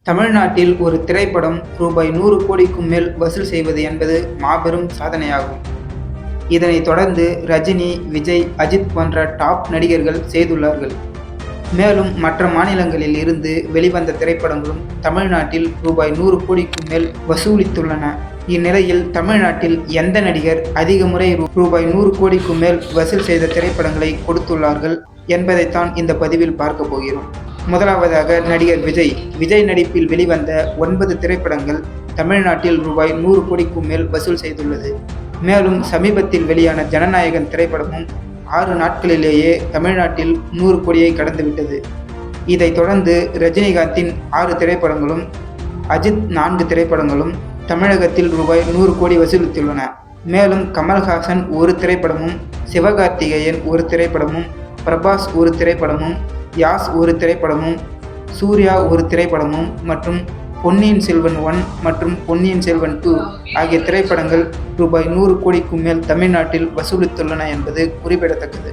தமிழ்நாட்டில் ஒரு திரைப்படம் ரூபாய் 100 கோடிக்கும் மேல் வசூல் செய்வது என்பது மாபெரும் சாதனையாகும். இதனைத் தொடர்ந்து ரஜினி, விஜய், அஜித் போன்ற டாப் நடிகர்கள் செய்துள்ளார்கள். மேலும் மற்ற மாநிலங்களில் இருந்து வெளிவந்த திரைப்படங்களும் தமிழ்நாட்டில் ரூபாய் 100 கோடிக்கும் மேல் வசூலித்துள்ளன. இந்நிலையில் தமிழ்நாட்டில் எந்த நடிகர் அதிக முறை ரூபாய் 100 கோடிக்கும் மேல் வசூல் செய்த திரைப்படங்களை கொடுத்துள்ளார்கள் என்பதைத்தான் இந்த பதிவில் பார்க்க போகிறோம். முதலாவதாக நடிகர் விஜய் நடிப்பில் வெளிவந்த 9 திரைப்படங்கள் தமிழ்நாட்டில் ரூபாய் 100 கோடிக்கும் மேல் வசூல் செய்துள்ளது. மேலும் சமீபத்தில் வெளியான ஜனநாயகன் திரைப்படமும் 6 நாட்களிலேயே தமிழ்நாட்டில் 100 கோடியை கடந்துவிட்டது. இதைத் தொடர்ந்து ரஜினிகாந்தின் 6 திரைப்படங்களும், அஜித் 4 திரைப்படங்களும் தமிழகத்தில் ரூபாய் 100 கோடி வசூலித்துள்ளன. மேலும் கமல்ஹாசன் 1 திரைப்படமும், சிவகார்த்திகேயன் 1 திரைப்படமும், பிரபாஸ் 1 திரைப்படமும், யாஸ் 1 திரைப்படமும், சூர்யா 1 திரைப்படமும் மற்றும் பொன்னியின் செல்வன் 1 மற்றும் பொன்னியின் செல்வன் 2 ஆகிய திரைப்படங்கள் ரூபாய் 100 கோடிக்கும் மேல் தமிழ்நாட்டில் வசூலித்துள்ளன என்பது குறிப்பிடத்தக்கது.